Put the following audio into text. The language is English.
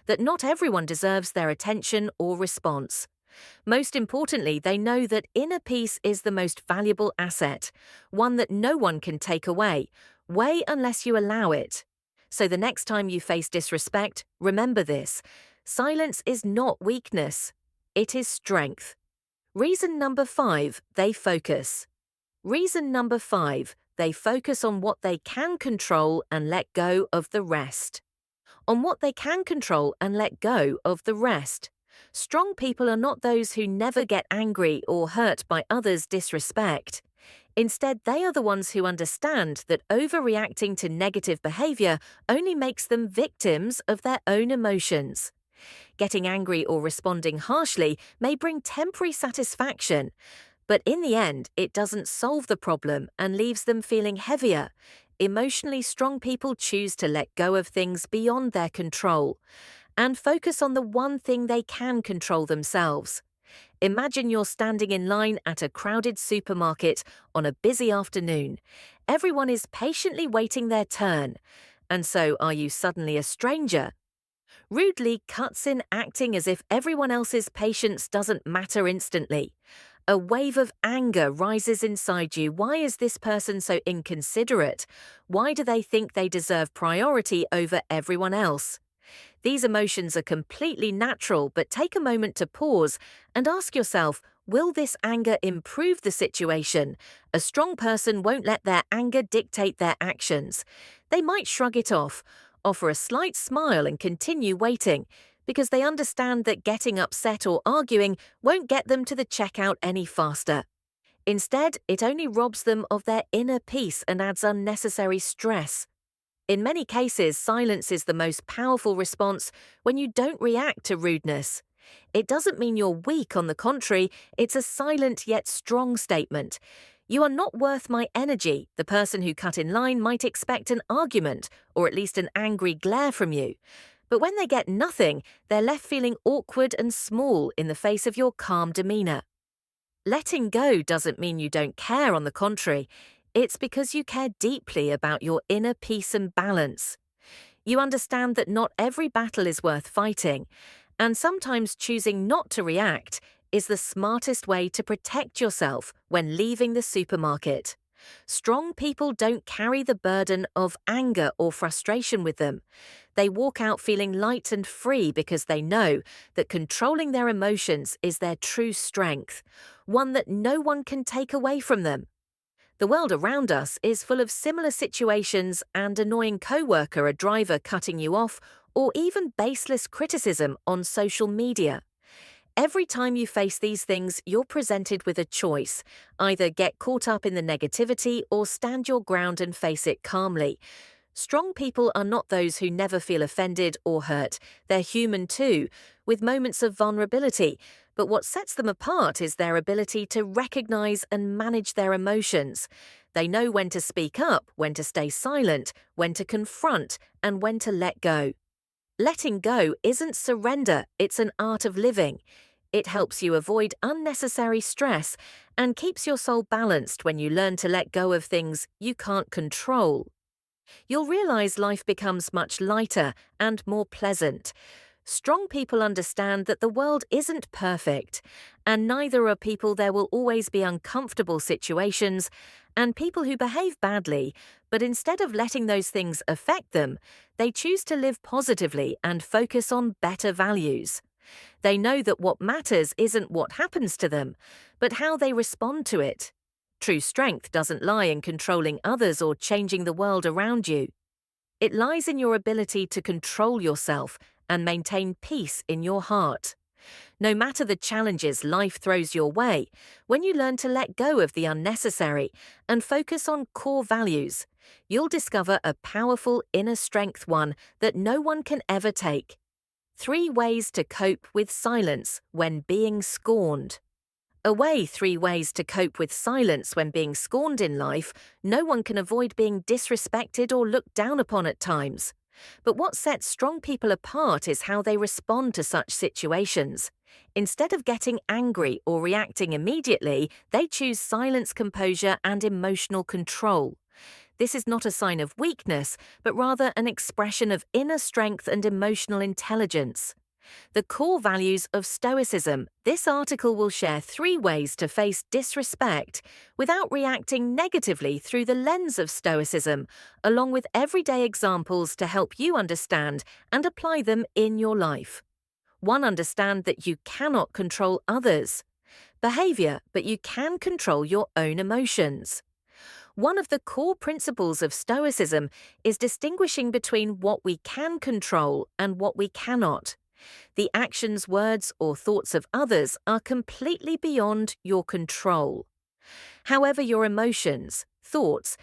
that not everyone deserves their attention or response. Most importantly, they know that inner peace is the most valuable asset, one that no one can take away unless you allow it. So the next time you face disrespect, remember this: silence is not weakness, it is strength. Reason number 5, they focus. Reason number 5, they focus on what they can control and let go of the rest. On what they can control and let go of the rest. Strong people are not those who never get angry or hurt by others' disrespect. Instead, they are the ones who understand that overreacting to negative behavior only makes them victims of their own emotions. Getting angry or responding harshly may bring temporary satisfaction, but in the end, it doesn't solve the problem and leaves them feeling heavier. Emotionally strong people choose to let go of things beyond their control and focus on the one thing they can control themselves. Imagine you're standing in line at a crowded supermarket on a busy afternoon. Everyone is patiently waiting their turn. And so, are you suddenly a stranger? Rudely cuts in, acting as if everyone else's patience doesn't matter instantly. A wave of anger rises inside you. Why is this person so inconsiderate? Why do they think they deserve priority over everyone else? These emotions are completely natural, but take a moment to pause and ask yourself, will this anger improve the situation? A strong person won't let their anger dictate their actions. They might shrug it off, offer a slight smile and continue waiting, because they understand that getting upset or arguing won't get them to the checkout any faster. Instead, it only robs them of their inner peace and adds unnecessary stress. In many cases, silence is the most powerful response when you don't react to rudeness. It doesn't mean you're weak, on the contrary, it's a silent yet strong statement. You are not worth my energy. The person who cut in line might expect an argument, or at least an angry glare from you. But when they get nothing, they're left feeling awkward and small in the face of your calm demeanor. Letting go doesn't mean you don't care, on the contrary. It's because you care deeply about your inner peace and balance. You understand that not every battle is worth fighting, and sometimes choosing not to react is the smartest way to protect yourself when leaving the supermarket. Strong people don't carry the burden of anger or frustration with them. They walk out feeling light and free because they know that controlling their emotions is their true strength, one that no one can take away from them. The world around us is full of similar situations, and annoying coworker, a driver cutting you off, or even baseless criticism on social media. Every time you face these things, you're presented with a choice: either get caught up in the negativity or stand your ground and face it calmly. Strong people are not those who never feel offended or hurt. They're human too, with moments of vulnerability. But what sets them apart is their ability to recognize and manage their emotions. They know when to speak up, when to stay silent, when to confront, and when to let go. Letting go isn't surrender, it's an art of living. It helps you avoid unnecessary stress and keeps your soul balanced when you learn to let go of things you can't control. You'll realize life becomes much lighter and more pleasant. Strong people understand that the world isn't perfect, and neither are people. There will always be uncomfortable situations and people who behave badly, but instead of letting those things affect them, they choose to live positively and focus on better values. They know that what matters isn't what happens to them, but how they respond to it. True strength doesn't lie in controlling others or changing the world around you. It lies in your ability to control yourself and maintain peace in your heart. No matter the challenges life throws your way, when you learn to let go of the unnecessary and focus on core values, you'll discover a powerful inner strength, one that no one can ever take. 3 ways to cope with silence when being scorned. 3 ways to cope with silence when being scorned in life. No one can avoid being disrespected or looked down upon at times. But what sets strong people apart is how they respond to such situations. Instead of getting angry or reacting immediately, they choose silence, composure, and emotional control. This is not a sign of weakness, but rather an expression of inner strength and emotional intelligence. The core values of Stoicism. This article will share 3 ways to face disrespect without reacting negatively through the lens of Stoicism, along with everyday examples to help you understand and apply them in your life. 1. Understand that you cannot control others' behavior, but you can control your own emotions. One of the core principles of Stoicism is distinguishing between what we can control and what we cannot. The actions, words, or thoughts of others are completely beyond your control. However, your emotions, thoughts,